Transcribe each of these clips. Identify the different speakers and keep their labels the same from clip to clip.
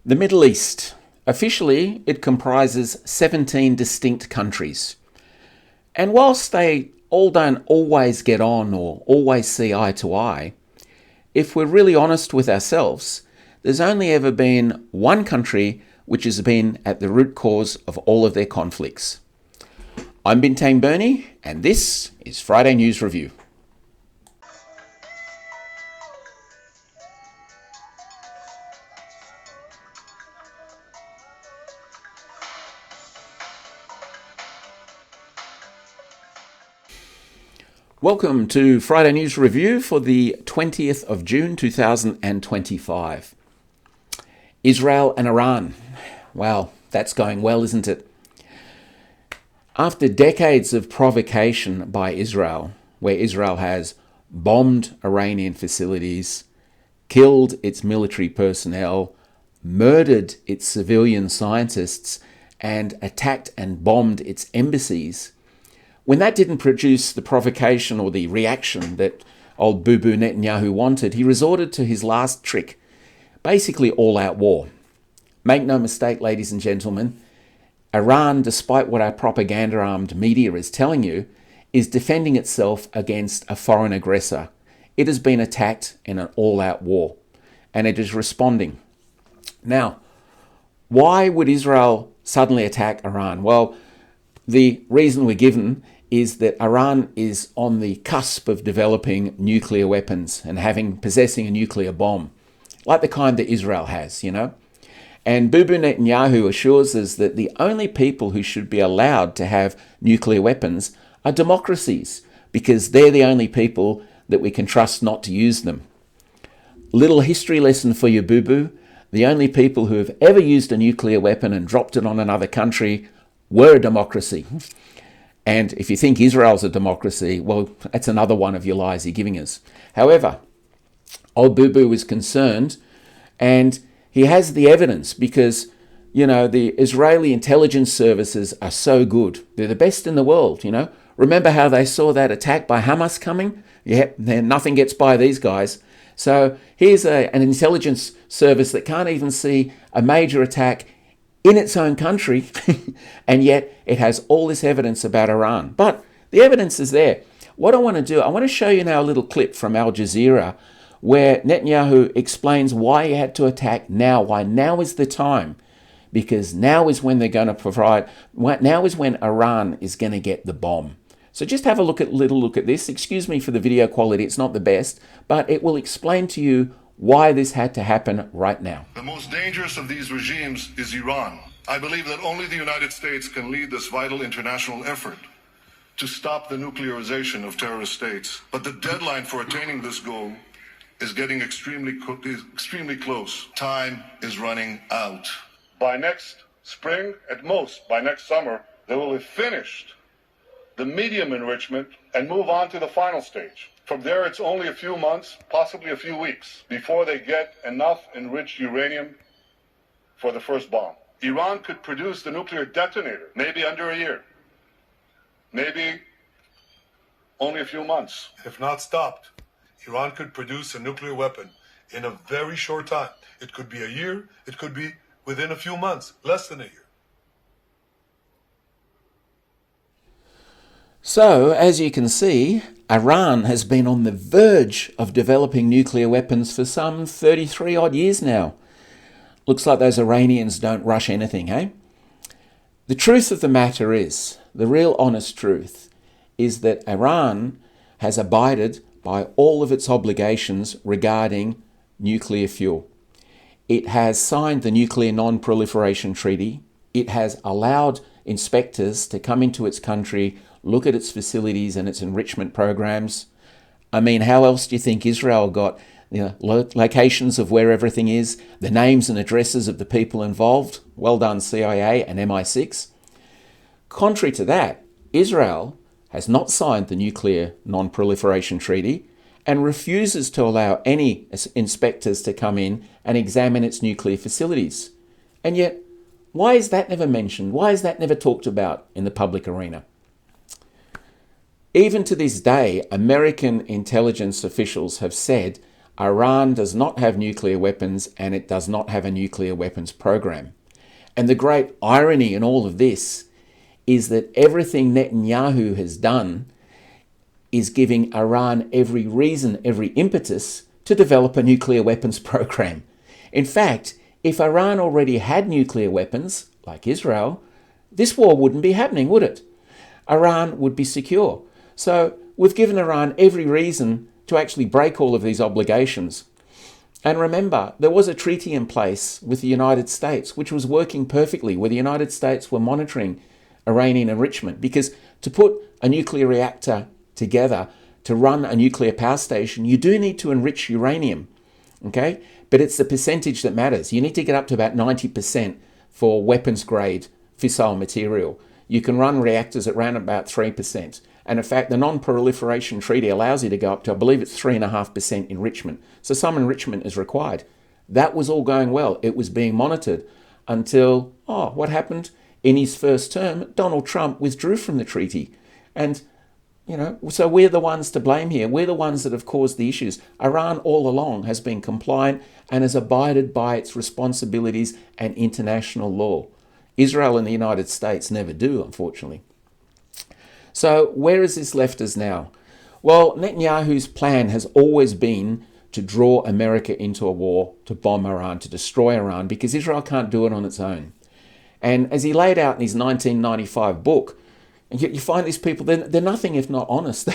Speaker 1: The Middle East. Officially, it comprises 17 distinct countries. And whilst they all don't always get on or always see eye to eye, if we're really honest with ourselves, there's only ever been one country which has been at the root cause of all of their conflicts. I'm Bintang Bernie, and this is Friday News Review. Welcome to Friday News Review for the 20th of June 2025. Israel and Iran. Well, that's going well, isn't it? After decades of provocation by Israel, where Israel has bombed Iranian facilities, killed its military personnel, murdered its civilian scientists, and attacked and bombed its embassies, when that didn't produce the provocation or the reaction that old boo-boo Netanyahu wanted, he resorted to his last trick, basically all-out war. Make no mistake, ladies and gentlemen, Iran, despite what our propaganda-armed media is telling you, is defending itself against a foreign aggressor. It has been attacked in an all-out war, and it is responding. Now, why would Israel suddenly attack Iran? Well, the reason we're given is that Iran is on the cusp of developing nuclear weapons and possessing a nuclear bomb, like the kind that Israel has, And boo-boo Netanyahu assures us that the only people who should be allowed to have nuclear weapons are democracies, because they're the only people that we can trust not to use them. Little history lesson for you, boo-boo. The only people who have ever used a nuclear weapon and dropped it on another country were a democracy. And if you think Israel's a democracy, well, that's another one of your lies you're giving us. However, old boo-boo is concerned, and he has the evidence because, the Israeli intelligence services are so good. They're the best in the world, Remember how they saw that attack by Hamas coming? Yep, nothing gets by these guys. So here's an intelligence service that can't even see a major attack in its own country, and yet it has all this evidence about Iran. But the evidence is there. What I want to do, I want to show you now a little clip from Al Jazeera where Netanyahu explains why he had to attack now, why now is the time, because now is when they're going to provide, now is when Iran is going to get the bomb. So just have a little look at this. Excuse me for the video quality, it's not the best, but it will explain to you why this had to happen right now.
Speaker 2: The most dangerous of these regimes is Iran. I believe that only the United States can lead this vital international effort to stop the nuclearization of terrorist states. But the deadline for attaining this goal is getting extremely close. Time is running out. By next spring, at most, by next summer, they will have finished the medium enrichment and move on to the final stage. From there, it's only a few months, possibly a few weeks, before they get enough enriched uranium for the first bomb. Iran could produce the nuclear detonator, maybe under a year, maybe only a few months.
Speaker 3: If not stopped, Iran could produce a nuclear weapon in a very short time. It could be a year, it could be within a few months, less than a year.
Speaker 1: So, as you can see, Iran has been on the verge of developing nuclear weapons for some 33 odd years now. Looks like those Iranians don't rush anything, eh? The truth of the matter is, the real honest truth, is that Iran has abided by all of its obligations regarding nuclear fuel. It has signed the Nuclear Non-Proliferation Treaty. It has allowed inspectors to come into its country, look at its facilities and its enrichment programs. I mean, how else do you think Israel got locations of where everything is, the names and addresses of the people involved? Well done, CIA and MI6. Contrary to that, Israel has not signed the Nuclear Non-Proliferation Treaty and refuses to allow any inspectors to come in and examine its nuclear facilities. And yet, why is that never mentioned? Why is that never talked about in the public arena? Even to this day, American intelligence officials have said Iran does not have nuclear weapons and it does not have a nuclear weapons program. And the great irony in all of this is that everything Netanyahu has done is giving Iran every reason, every impetus to develop a nuclear weapons program. In fact, if Iran already had nuclear weapons, like Israel, this war wouldn't be happening, would it? Iran would be secure. So we've given Iran every reason to actually break all of these obligations. And remember, there was a treaty in place with the United States, which was working perfectly, where the United States were monitoring Iranian enrichment. Because to put a nuclear reactor together, to run a nuclear power station, you do need to enrich uranium, okay? But it's the percentage that matters. You need to get up to about 90% for weapons-grade fissile material. You can run reactors at around about 3%. And in fact, the Non-Proliferation Treaty allows you to go up to, I believe it's 3.5% enrichment. So some enrichment is required. That was all going well. It was being monitored until, what happened? In his first term, Donald Trump withdrew from the treaty. And, so we're the ones to blame here. We're the ones that have caused the issues. Iran all along has been compliant and has abided by its responsibilities and international law. Israel and the United States never do, unfortunately. So where has this left us now? Well, Netanyahu's plan has always been to draw America into a war, to bomb Iran, to destroy Iran, because Israel can't do it on its own. And as he laid out in his 1995 book, and you find these people, they're nothing if not honest.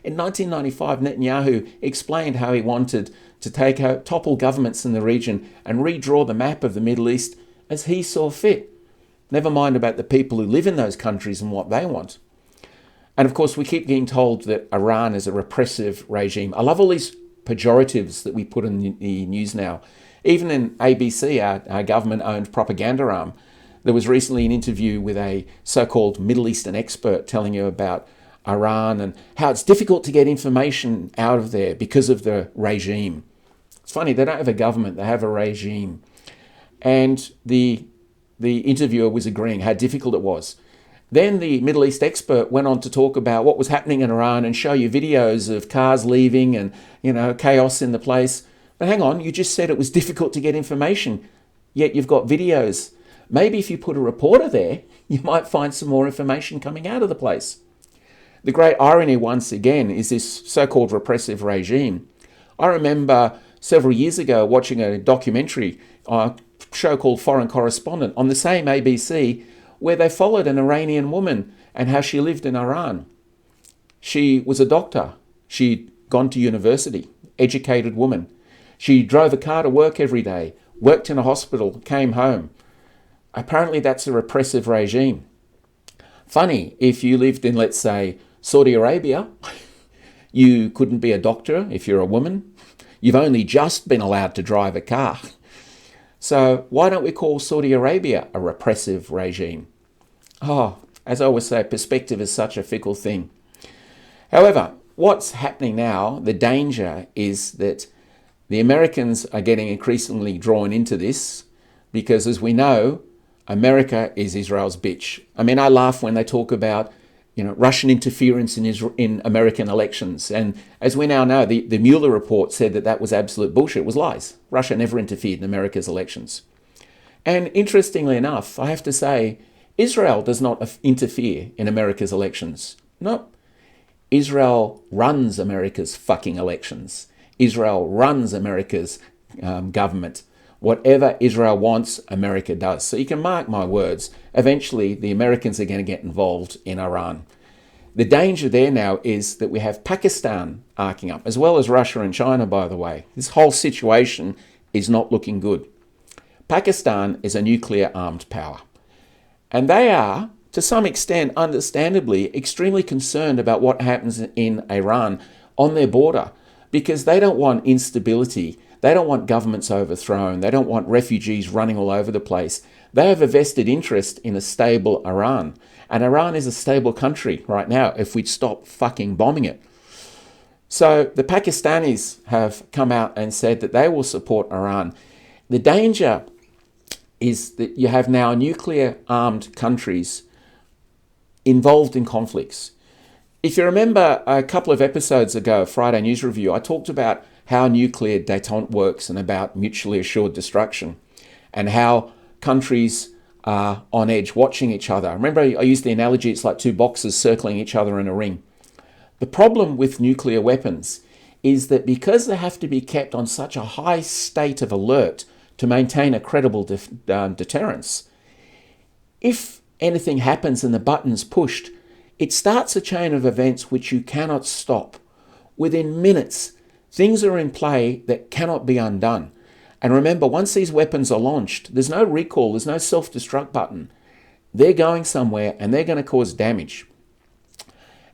Speaker 1: In 1995, Netanyahu explained how he wanted to topple governments in the region and redraw the map of the Middle East as he saw fit. Never mind about the people who live in those countries and what they want. And of course, we keep getting told that Iran is a repressive regime. I love all these pejoratives that we put in the news now. Even in ABC, our government-owned propaganda arm, there was recently an interview with a so-called Middle Eastern expert telling you about Iran and how it's difficult to get information out of there because of the regime. It's funny, they don't have a government, they have a regime. And the interviewer was agreeing how difficult it was. Then the Middle East expert went on to talk about what was happening in Iran and show you videos of cars leaving and, chaos in the place. But hang on, you just said it was difficult to get information, yet you've got videos. Maybe if you put a reporter there, you might find some more information coming out of the place. The great irony, once again, is this so-called repressive regime. I remember several years ago watching a documentary, a show called Foreign Correspondent, on the same ABC, where they followed an Iranian woman and how she lived in Iran. She was a doctor. She'd gone to university, educated woman. She drove a car to work every day, worked in a hospital, came home. Apparently that's a repressive regime. Funny, if you lived in, let's say, Saudi Arabia, you couldn't be a doctor if you're a woman. You've only just been allowed to drive a car. So why don't we call Saudi Arabia a repressive regime? As I always say, perspective is such a fickle thing. However, what's happening now, the danger is that the Americans are getting increasingly drawn into this because, as we know, America is Israel's bitch. I mean, I laugh when they talk about, Russian interference in American elections. And as we now know, the Mueller report said that was absolute bullshit. It was lies. Russia never interfered in America's elections. And interestingly enough, I have to say, Israel does not interfere in America's elections. No. Israel runs America's fucking elections. Israel runs America's government. Whatever Israel wants, America does. So you can mark my words, eventually the Americans are going to get involved in Iran. The danger there now is that we have Pakistan arcing up, as well as Russia and China, by the way. This whole situation is not looking good. Pakistan is a nuclear-armed power. And they are, to some extent, understandably, extremely concerned about what happens in Iran on their border, because they don't want instability. They don't want governments overthrown. They don't want refugees running all over the place. They have a vested interest in a stable Iran. And Iran is a stable country right now if we'd stop fucking bombing it. So the Pakistanis have come out and said that they will support Iran. The danger is that you have now nuclear-armed countries involved in conflicts. If you remember a couple of episodes ago, Friday News Review, I talked about how nuclear détente works and about mutually assured destruction, and how countries are on edge watching each other. Remember, I used the analogy, it's like two boxers circling each other in a ring. The problem with nuclear weapons is that because they have to be kept on such a high state of alert to maintain a credible deterrence, if anything happens and the button's pushed, it starts a chain of events which you cannot stop. Within minutes, things are in play that cannot be undone. And remember, once these weapons are launched, there's no recall, there's no self-destruct button. They're going somewhere and they're going to cause damage.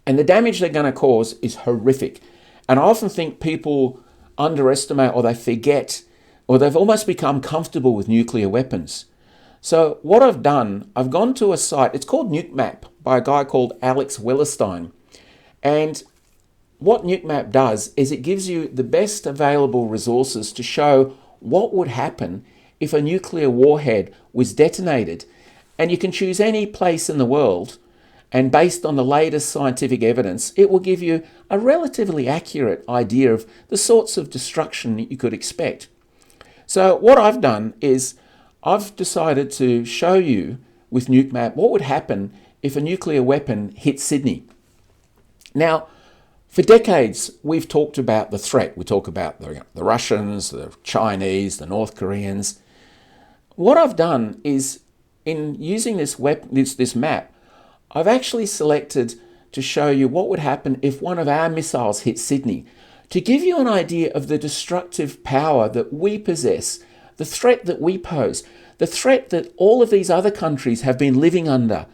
Speaker 1: And the damage they're going to cause is horrific. And I often think people underestimate, or they forget, or they've almost become comfortable with nuclear weapons. So what I've done, I've gone to a site, it's called NukeMap, by a guy called Alex Wellerstein. And what NukeMap does is it gives you the best available resources to show what would happen if a nuclear warhead was detonated. And you can choose any place in the world, and based on the latest scientific evidence, it will give you a relatively accurate idea of the sorts of destruction that you could expect. So what I've done is I've decided to show you with NukeMap what would happen if a nuclear weapon hit Sydney. Now, for decades, we've talked about the threat. We talk about the Russians, the Chinese, the North Koreans. What I've done is, in using this map, I've actually selected to show you what would happen if one of our missiles hit Sydney, to give you an idea of the destructive power that we possess, the threat that we pose, the threat that all of these other countries have been living under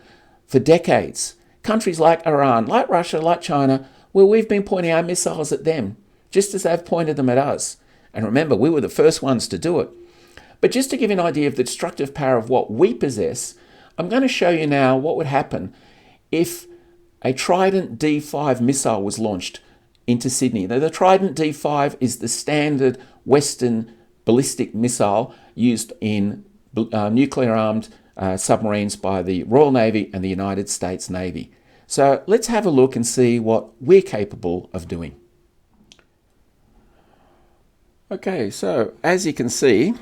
Speaker 1: for decades. Countries like Iran, like Russia, like China, where we've been pointing our missiles at them, just as they've pointed them at us. And remember, we were the first ones to do it. But just to give you an idea of the destructive power of what we possess, I'm going to show you now what would happen if a Trident D5 missile was launched into Sydney. Now, the Trident D5 is the standard Western ballistic missile used in nuclear-armed submarines by the Royal Navy and the United States Navy. So let's have a look and see what we're capable of doing. Okay, so as you can see,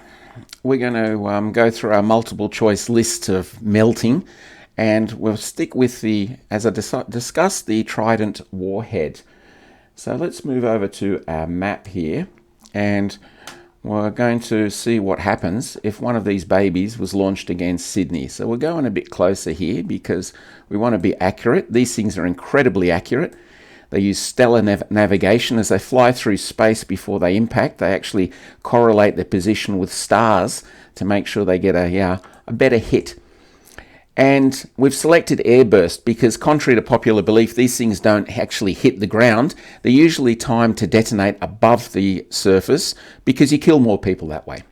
Speaker 1: we're going to go through our multiple choice list of melting, and we'll stick with as I discussed, the Trident warhead. So let's move over to our map here, and we're going to see what happens if one of these babies was launched against Sydney. So we're going a bit closer here because we want to be accurate. These things are incredibly accurate. They use stellar navigation as they fly through space before they impact. They actually correlate their position with stars to make sure they get a better hit. And we've selected airburst because, contrary to popular belief, these things don't actually hit the ground. They're usually timed to detonate above the surface because you kill more people that way.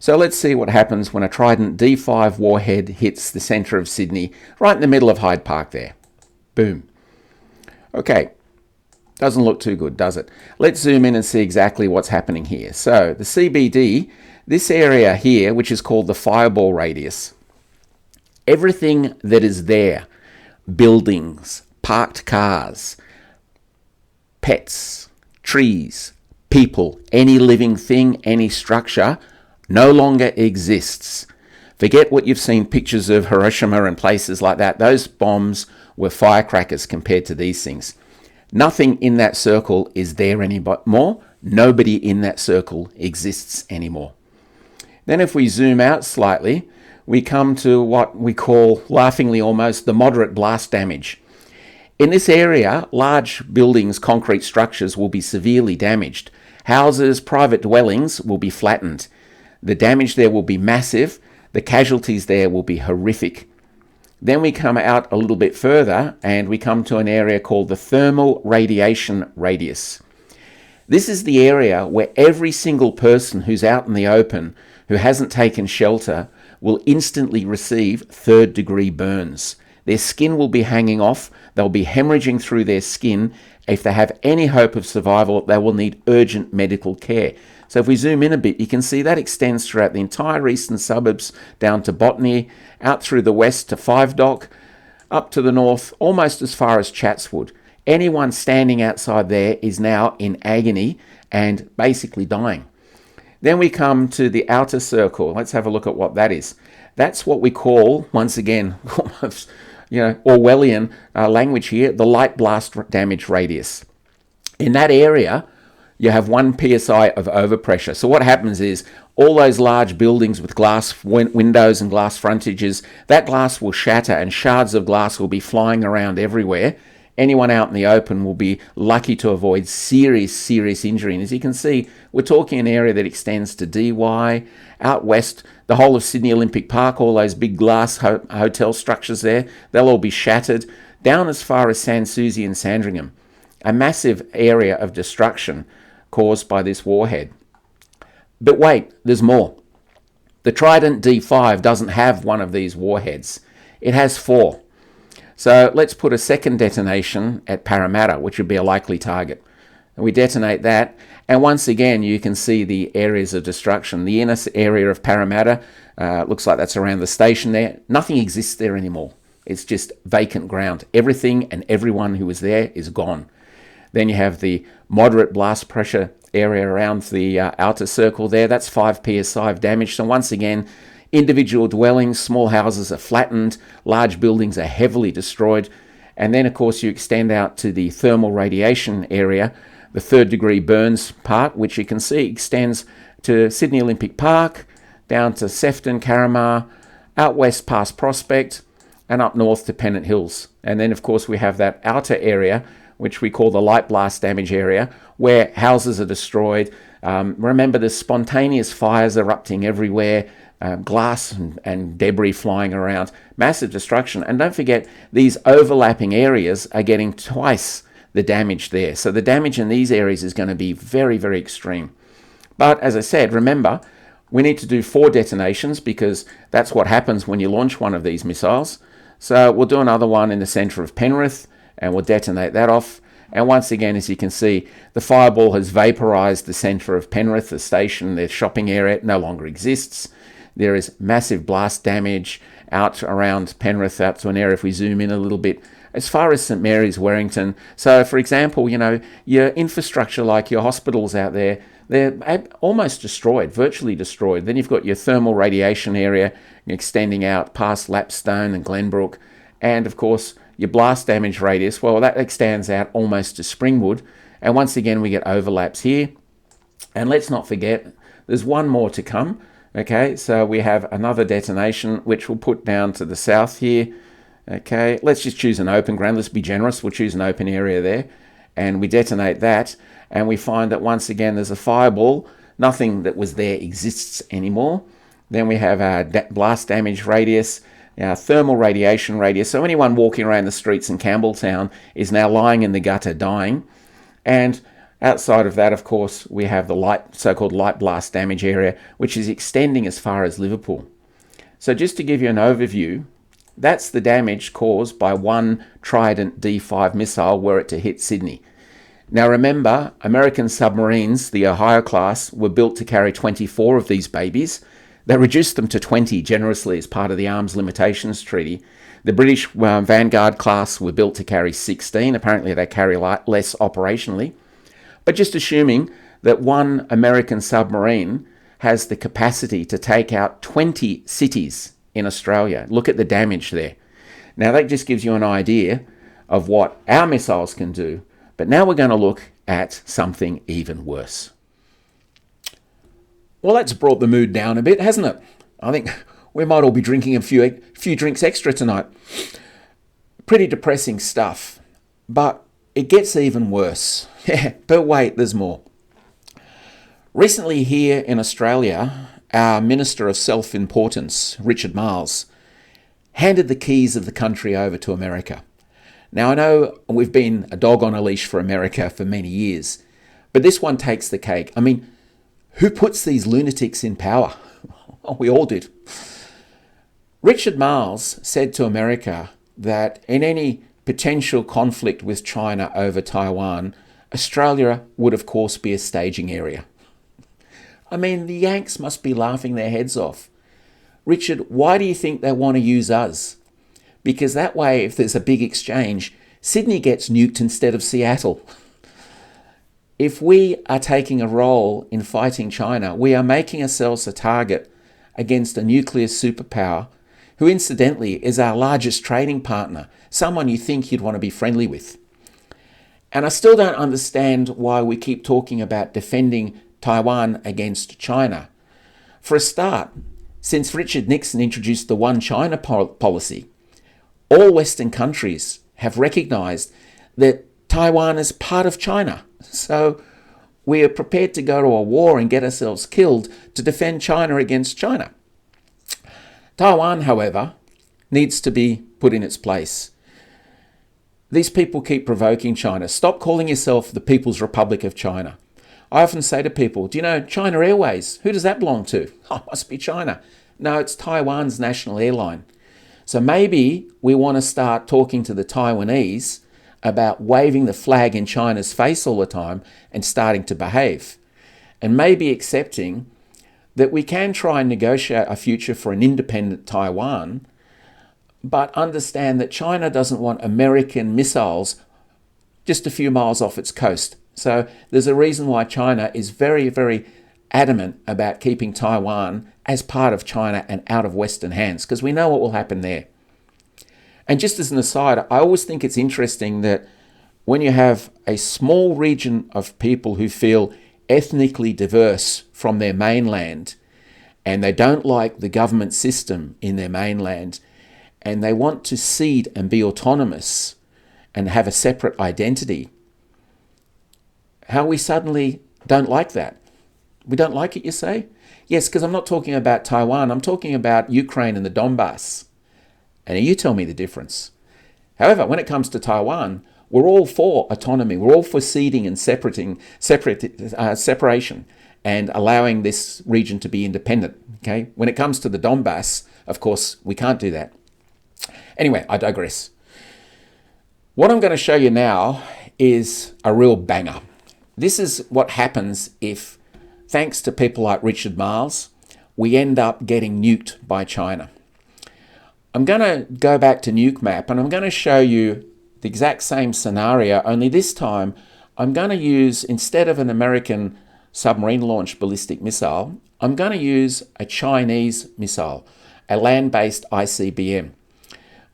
Speaker 1: So let's see what happens when a Trident D5 warhead hits the centre of Sydney, right in the middle of Hyde Park there. Boom. Okay, doesn't look too good, does it? Let's zoom in and see exactly what's happening here. So the CBD, this area here, which is called the fireball radius, everything that is there, buildings, parked cars, pets, trees, people, any living thing, any structure, no longer exists. Forget what you've seen pictures of Hiroshima and places like that. Those bombs were firecrackers compared to these things. Nothing in that circle is there anymore. Nobody in that circle exists anymore. Then if we zoom out slightly, we come to what we call, laughingly almost, the moderate blast damage. In this area, large buildings, concrete structures will be severely damaged. Houses, private dwellings will be flattened. The damage there will be massive. The casualties there will be horrific. Then we come out a little bit further and we come to an area called the thermal radiation radius. This is the area where every single person who's out in the open, who hasn't taken shelter, will instantly receive third-degree burns. Their skin will be hanging off. They'll be hemorrhaging through their skin. If they have any hope of survival, they will need urgent medical care. So if we zoom in a bit, you can see that extends throughout the entire eastern suburbs, down to Botany, out through the west to Five Dock, up to the north, almost as far as Chatswood. Anyone standing outside there is now in agony and basically dying. Then we come to the outer circle. Let's have a look at what that is. That's what we call, once again, almost, Orwellian language here, the light blast damage radius. In that area, you have 1 psi of overpressure. So what happens is all those large buildings with glass windows and glass frontages, that glass will shatter and shards of glass will be flying around everywhere. Anyone out in the open will be lucky to avoid serious injury. And as you can see, we're talking an area that extends to DY, out west, the whole of Sydney Olympic Park, all those big glass hotel structures there, they'll all be shattered, down as far as Sans Souci and Sandringham. A massive area of destruction caused by this warhead. But wait, there's more. The Trident D5 doesn't have one of these warheads. It has 4. So let's put a second detonation at Parramatta, which would be a likely target. And we detonate that, and once again you can see the areas of destruction. The inner area of Parramatta looks like that's around the station there. Nothing exists there anymore. It's just vacant ground. Everything and everyone who was there is gone. Then you have the moderate blast pressure area around the outer circle there. That's 5 psi of damage. So once again, individual dwellings, small houses are flattened, large buildings are heavily destroyed. And then, of course, you extend out to the thermal radiation area, the 3rd degree burns part, which you can see extends to Sydney Olympic Park, down to Sefton, Carramar, out west past Prospect, and up north to Pennant Hills. And then, of course, we have that outer area, which we call the light blast damage area, where houses are destroyed. Remember, there's spontaneous fires erupting everywhere, glass and debris flying around, massive destruction. And don't forget, these overlapping areas are getting twice the damage there. So the damage in these areas is going to be very, very extreme. But as I said, remember, we need to do 4 detonations because that's what happens when you launch one of these missiles. So we'll do another one in the centre of Penrith, and we'll detonate that off. And once again, as you can see, the fireball has vaporized the centre of Penrith, the station, the shopping area no longer exists. There is massive blast damage out around Penrith, out to an area, if we zoom in a little bit, as far as St Mary's, Warrington. So, for example, your infrastructure like your hospitals out there, they're almost destroyed, virtually destroyed. Then you've got your thermal radiation area extending out past Lapstone and Glenbrook. And, of course, your blast damage radius, well, that extends out almost to Springwood. And once again, we get overlaps here. And let's not forget, there's one more to come. Okay, so we have another detonation, which we'll put down to the south here. Okay, let's just choose an open ground. Let's be generous. We'll choose an open area there. And we detonate that. And we find that once again, there's a fireball. Nothing that was there exists anymore. Then we have our blast damage radius, our thermal radiation radius. So anyone walking around the streets in Campbelltown is now lying in the gutter dying. And outside of that, of course, we have the so-called light blast damage area, which is extending as far as Liverpool. So just to give you an overview, that's the damage caused by one Trident D5 missile were it to hit Sydney. Now remember, American submarines, the Ohio class, were built to carry 24 of these babies. They reduced them to 20 generously as part of the Arms Limitations Treaty. The British Vanguard class were built to carry 16. Apparently they carry less operationally. But just assuming that one American submarine has the capacity to take out 20 cities in Australia. Look at the damage there. Now that just gives you an idea of what our missiles can do. But now we're going to look at something even worse. Well, that's brought the mood down a bit, hasn't it? I think we might all be drinking a few drinks extra tonight. Pretty depressing stuff. But it gets even worse. Yeah, but wait, there's more. Recently here in Australia, our Minister of Self-Importance, Richard Marles, handed the keys of the country over to America. Now, I know we've been a dog on a leash for America for many years, but this one takes the cake. I mean, who puts these lunatics in power? Oh, we all did. Richard Marles said to America that in any potential conflict with China over Taiwan, Australia would, of course, be a staging area. I mean, the Yanks must be laughing their heads off. Richard, why do you think they want to use us? Because that way, if there's a big exchange, Sydney gets nuked instead of Seattle. If we are taking a role in fighting China, we are making ourselves a target against a nuclear superpower who incidentally is our largest trading partner, someone you think you'd want to be friendly with. And I still don't understand why we keep talking about defending Taiwan against China. For a start, since Richard Nixon introduced the One China policy, all Western countries have recognized that Taiwan is part of China. So we are prepared to go to a war and get ourselves killed to defend China against China. Taiwan, however, needs to be put in its place. These people keep provoking China. Stop calling yourself the People's Republic of China. I often say to people, do you know China Airways? Who does that belong to? Oh, it must be China. No, it's Taiwan's national airline. So maybe we want to start talking to the Taiwanese about waving the flag in China's face all the time and starting to behave. And maybe accepting that we can try and negotiate a future for an independent Taiwan, but understand that China doesn't want American missiles just a few miles off its coast. So there's a reason why China is very, very adamant about keeping Taiwan as part of China and out of Western hands, because we know what will happen there. And just as an aside, I always think it's interesting that when you have a small region of people who feel ethnically diverse from their mainland, and they don't like the government system in their mainland, and they want to cede and be autonomous and have a separate identity, how we suddenly don't like that. We don't like it, you say? Yes, because I'm not talking about Taiwan, I'm talking about Ukraine and the Donbass. And you tell me the difference. However, when it comes to Taiwan, we're all for autonomy. We're all for ceding and separation and allowing this region to be independent. Okay. When it comes to the Donbass, of course, we can't do that. Anyway, I digress. What I'm going to show you now is a real banger. This is what happens if, thanks to people like Richard Marles, we end up getting nuked by China. I'm going to go back to Nuke Map and I'm going to show you the exact same scenario, only this time I'm going to use, instead of an American submarine-launched ballistic missile, I'm going to use a Chinese missile, a land-based ICBM,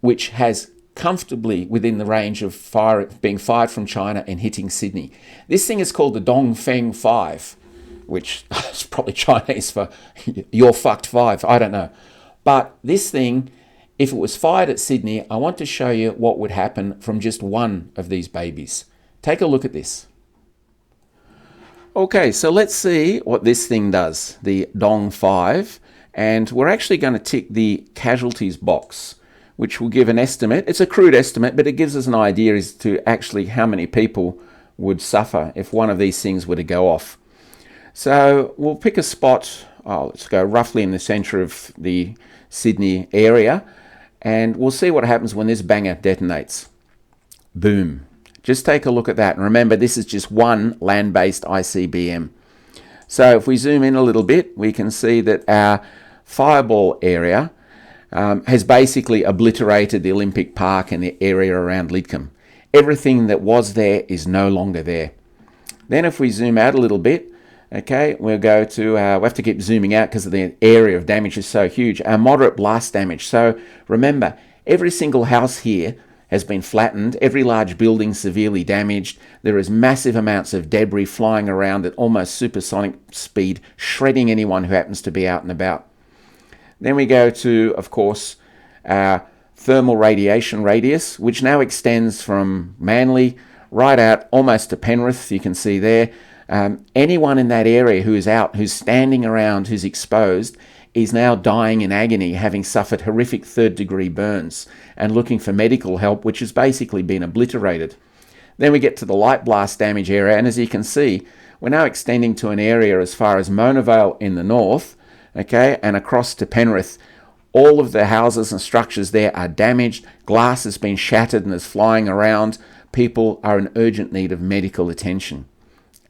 Speaker 1: which has comfortably within the range of being fired from China and hitting Sydney. This thing is called the Dongfeng 5, which is probably Chinese for you're fucked 5, I don't know. But this thing, if it was fired at Sydney, I want to show you what would happen from just one of these babies. Take a look at this. Okay, so let's see what this thing does, the Dong 5, and we're actually going to tick the casualties box, which will give an estimate. It's a crude estimate, but it gives us an idea as to actually how many people would suffer if one of these things were to go off. So we'll pick a spot, let's go roughly in the centre of the Sydney area, and we'll see what happens when this banger detonates. Boom. Just take a look at that. And remember, this is just one land-based ICBM. So if we zoom in a little bit, we can see that our fireball area has basically obliterated the Olympic Park and the area around Lidcombe. Everything that was there is no longer there. Then if we zoom out a little bit, okay, we'll go to, we have to keep zooming out because the area of damage is so huge. Our moderate blast damage. So remember, every single house here has been flattened, every large building severely damaged. There is massive amounts of debris flying around at almost supersonic speed, shredding anyone who happens to be out and about. Then we go to, of course, our thermal radiation radius, which now extends from Manly right out almost to Penrith, you can see there. Anyone in that area who is out, who's standing around, who's exposed, is now dying in agony, having suffered horrific third-degree burns and looking for medical help, which has basically been obliterated. Then we get to the light blast damage area, and as you can see, we're now extending to an area as far as Mona Vale in the north, okay, and across to Penrith. All of the houses and structures there are damaged, glass has been shattered and is flying around. People are in urgent need of medical attention.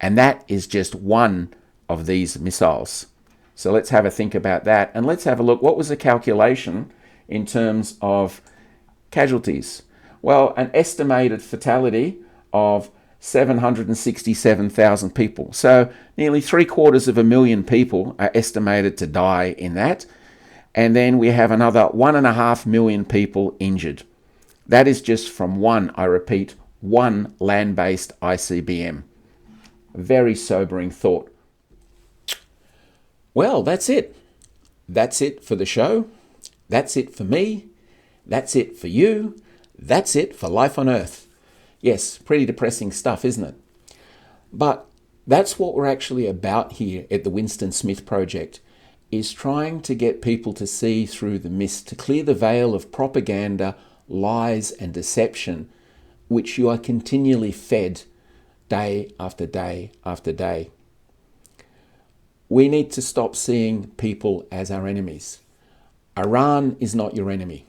Speaker 1: And that is just one of these missiles. So let's have a think about that. And let's have a look. What was the calculation in terms of casualties? Well, an estimated fatality of 767,000 people. So nearly 750,000 people are estimated to die in that. And then we have another 1.5 million people injured. That is just from one, I repeat, one land-based ICBM. Very sobering thought. Well, that's it. That's it for the show. That's it for me. That's it for you. That's it for life on Earth. Yes, pretty depressing stuff, isn't it? But that's what we're actually about here at the Winston Smith Project, is trying to get people to see through the mist, to clear the veil of propaganda, lies and deception, which you are continually fed day after day after day. We need to stop seeing people as our enemies. Iran is not your enemy.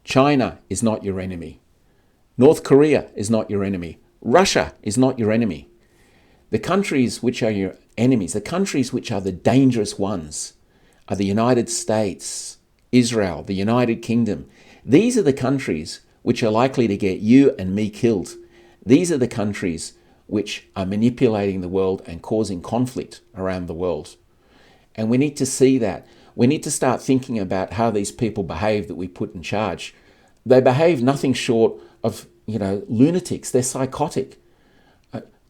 Speaker 1: China is not your enemy. North Korea is not your enemy. Russia is not your enemy. The countries which are your enemies, the countries which are the dangerous ones, are the United States, Israel, the United Kingdom. These are the countries which are likely to get you and me killed. These are the countries which are manipulating the world and causing conflict around the world. And we need to see that. We need to start thinking about how these people behave that we put in charge. They behave nothing short of, lunatics. They're psychotic.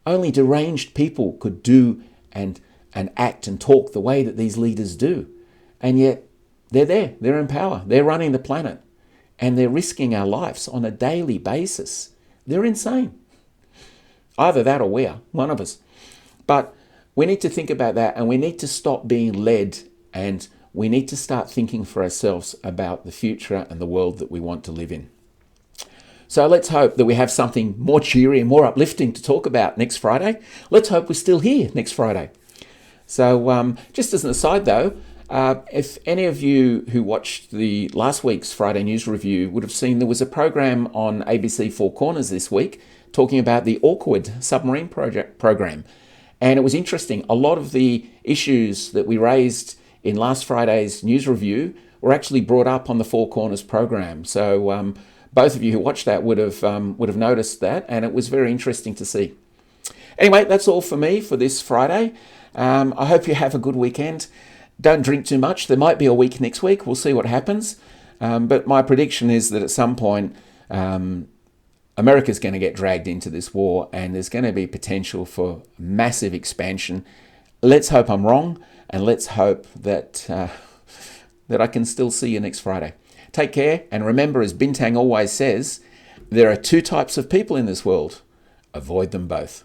Speaker 1: Only deranged people could do and act and talk the way that these leaders do. And yet they're there. They're in power. They're running the planet. And they're risking our lives on a daily basis. They're insane. Either that or we are, one of us. But we need to think about that, and we need to stop being led, and we need to start thinking for ourselves about the future and the world that we want to live in. So let's hope that we have something more cheery and more uplifting to talk about next Friday. Let's hope we're still here next Friday. So just as an aside though, if any of you who watched the last week's Friday News Review would have seen there was a program on ABC Four Corners this week talking about the Awkward Submarine program. And it was interesting. A lot of the issues that we raised in last Friday's news review were actually brought up on the Four Corners program. So both of you who watched that would have noticed that, and it was very interesting to see. Anyway, that's all for me for this Friday. I hope you have a good weekend. Don't drink too much. There might be a week next week. We'll see what happens. But my prediction is that at some point, America's going to get dragged into this war, and there's going to be potential for massive expansion. Let's hope I'm wrong, and let's hope that I can still see you next Friday. Take care, and remember, as Bintang always says, there are two types of people in this world. Avoid them both.